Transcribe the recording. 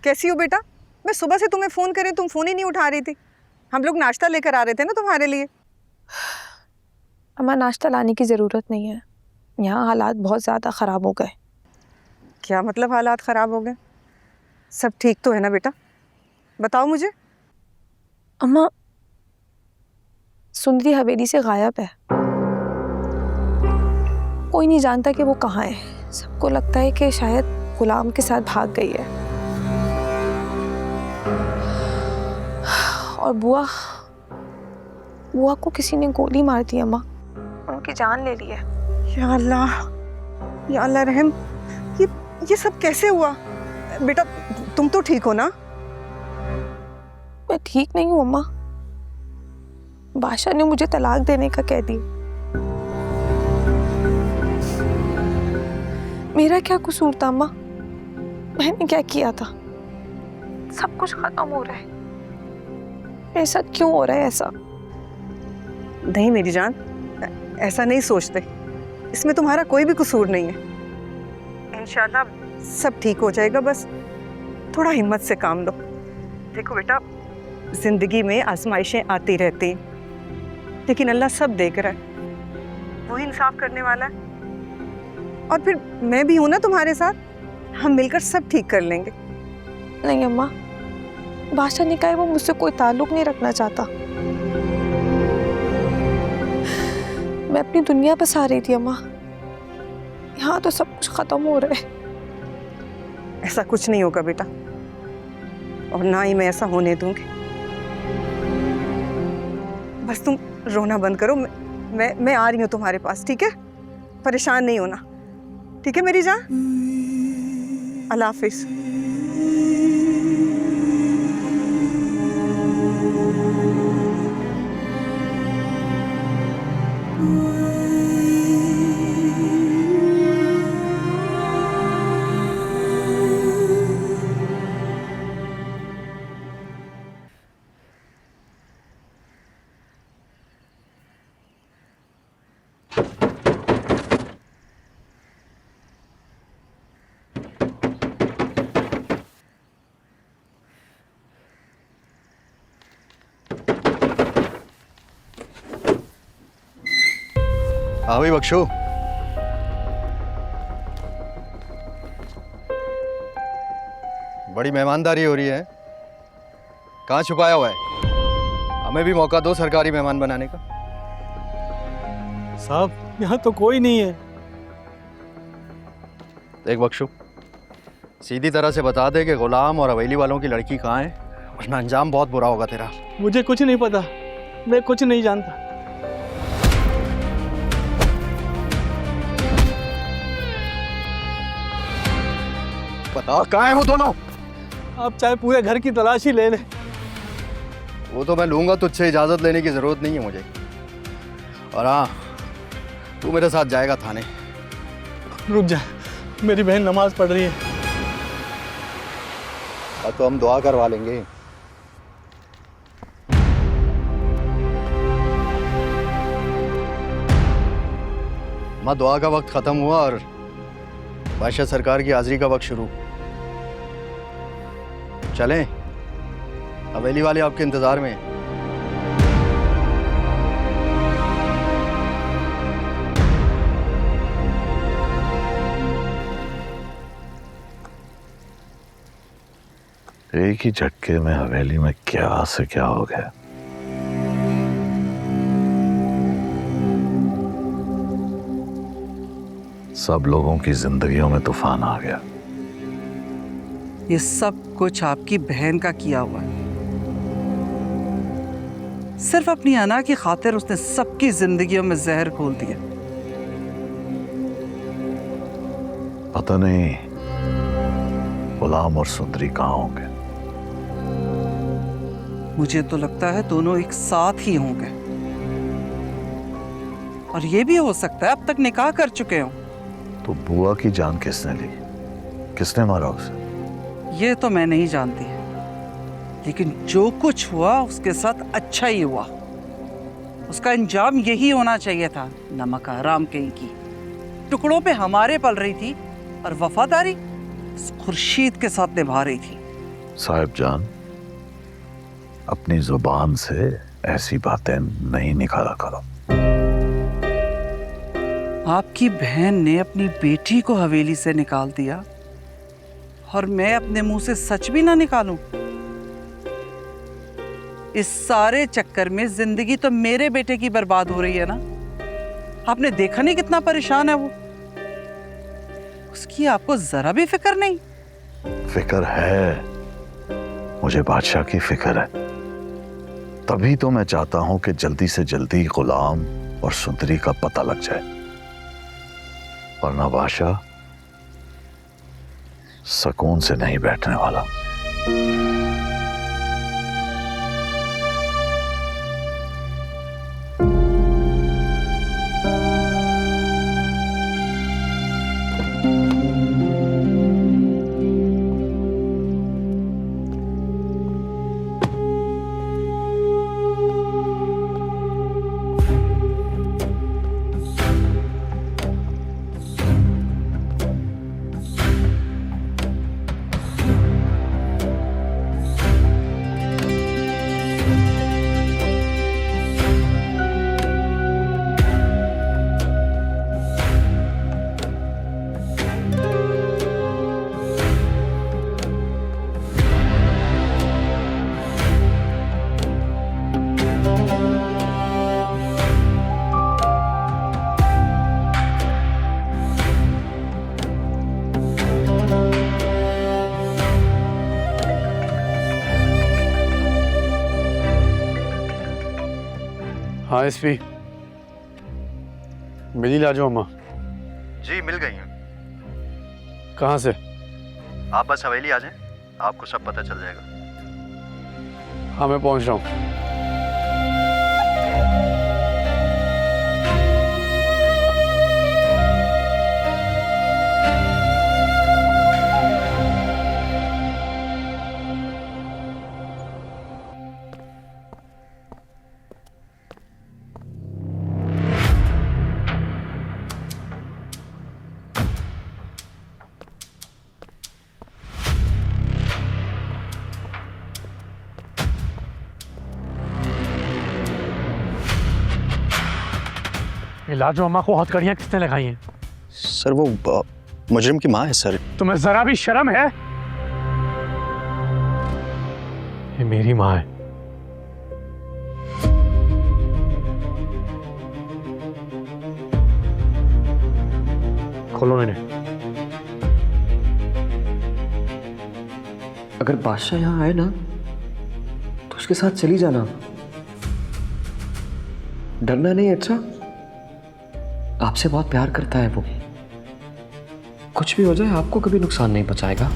कैसी हो बेटा? मैं सुबह से तुम्हें फ़ोन करे, तुम फ़ोन ही नहीं उठा रही थी। हम लोग नाश्ता लेकर आ रहे थे ना तुम्हारे लिए। अम्मा, नाश्ता लाने की ज़रूरत नहीं है। यहाँ हालात बहुत ज़्यादा ख़राब हो गए। क्या मतलब हालात ख़राब हो गए? सब ठीक तो है ना बेटा? बताओ मुझे। अम्मा, सुंदरी हवेली से गायब है। कोई नहीं जानता कि वो कहाँ है। सबको लगता है कि शायद गुलाम के साथ भाग गई है। और बुआ को किसी ने गोली मार दी अम्मा, उनकी जान ले ली है। या अल्लाह रहम। ये सब कैसे हुआ? बेटा तुम तो ठीक हो ना? मैं ठीक नहीं हूँ अम्मा। बादशाह ने मुझे तलाक देने का कह दी। मेरा क्या कसूर था अम्मा? मैंने क्या किया था? सब कुछ खत्म हो रहा है। मेरे साथ क्यों हो रहा है ऐसा? नहीं मेरी जान, ऐसा नहीं सोचते। इसमें तुम्हारा कोई भी कसूर नहीं है। इंशाल्लाह सब ठीक हो जाएगा, बस थोड़ा हिम्मत से काम लो। देखो बेटा, जिंदगी में आजमाइशें आती रहती हैं, लेकिन अल्लाह सब देख रहा है, वही इंसाफ करने वाला है। और फिर मैं भी हूं ना तुम्हारे साथ, हम मिलकर सब ठीक कर लेंगे। नहीं अम्मा, बादशाह ने कहा वो मुझसे कोई ताल्लुक नहीं रखना चाहता। मैं अपनी दुनिया बस आ रही थी अम्मा। यहाँ तो सब कुछ खत्म हो रहा है। ऐसा कुछ नहीं होगा बेटा, और ना ही मैं ऐसा होने दूंगी। बस तुम रोना बंद करो। मैं आ रही हूँ तुम्हारे पास, ठीक है? परेशान नहीं होना, ठीक है मेरी जान? अल्लाह हाफिज। हाँ भाई बख्शो। बड़ी मेहमानदारी हो रही है। कहाँ छुपाया हुआ है? हमें भी मौका दो सरकारी मेहमान बनाने का। साहब यहाँ तो कोई नहीं है। देख बख्शो, सीधी तरह से बता दे कि गुलाम और हवेली वालों की लड़की कहाँ है, वरना अंजाम बहुत बुरा होगा तेरा। मुझे कुछ नहीं पता, मैं कुछ नहीं जानता। बता कहाँ है वो दोनों? आप चाहे पूरे घर की तलाशी ले लें। वो तो मैं लूंगा, तुझसे इजाजत लेने की जरूरत नहीं है मुझे। और हाँ, तू मेरे साथ जाएगा थाने। रुक जा, मेरी बहन नमाज पढ़ रही है। तो हम दुआ करवा लेंगे। माँ, दुआ का वक्त खत्म हुआ और बादशाह सरकार की हाजिरी का वक्त शुरू। चलें, हवेली वाले आपके इंतजार में हैं। एक ही झटके में हवेली में क्या से क्या हो गया। सब लोगों की जिंदगियों में तूफान आ गया। ये सब कुछ आपकी बहन का किया हुआ है। सिर्फ अपनी अना की खातिर उसने सबकी जिंदगियों में जहर घोल दिया। पता नहीं गुलाम और सुंदरी कहाँ होंगे। मुझे तो लगता है दोनों एक साथ ही होंगे, और ये भी हो सकता है अब तक निकाह कर चुके हों। तो बुआ की जान किसने ली? किसने मारा उसे? ये तो मैं नहीं जानती, लेकिन जो कुछ हुआ उसके साथ अच्छा ही हुआ। उसका अंजाम यही होना चाहिए था। नमक हराम कहीं की, टुकड़ों पे हमारे पल रही थी और वफादारी खुर्शीद के साथ निभा रही थी। साहिब जान, अपनी जुबान से ऐसी बातें नहीं निकाला करो। आपकी बहन ने अपनी बेटी को हवेली से निकाल दिया और मैं अपने मुंह से सच भी ना निकालूं। इस सारे चक्कर में जिंदगी तो मेरे बेटे की बर्बाद हो रही है ना। आपने देखा नहीं कितना परेशान है वो। उसकी आपको जरा भी फिक्र नहीं? फिक्र है, मुझे बादशाह की फिक्र है। तभी तो मैं चाहता हूं कि जल्दी से जल्दी गुलाम और सुंदरी का पता लग जाए, वरना बादशाह सुकून से नहीं बैठने वाला। हाँ एसपी, मिली लाजो अम्मा? जी मिल गई हैं। कहाँ से? आप बस हवेली आ जाएं, आपको सब पता चल जाएगा। हाँ मैं पहुँच रहा हूँ। लाजो अम्मा को हथकड़ियां किसने लगाई हैं? सर वो मुजरिम की माँ है सर। तुम्हें जरा भी शर्म है? ये मेरी माँ है। खोलो इन्हें। अगर बादशाह यहाँ आए ना तो उसके साथ चली जाना, डरना नहीं। अच्छा, आपसे बहुत प्यार करता है वो। कुछ भी हो जाए आपको कभी नुकसान नहीं पहुंचाएगा।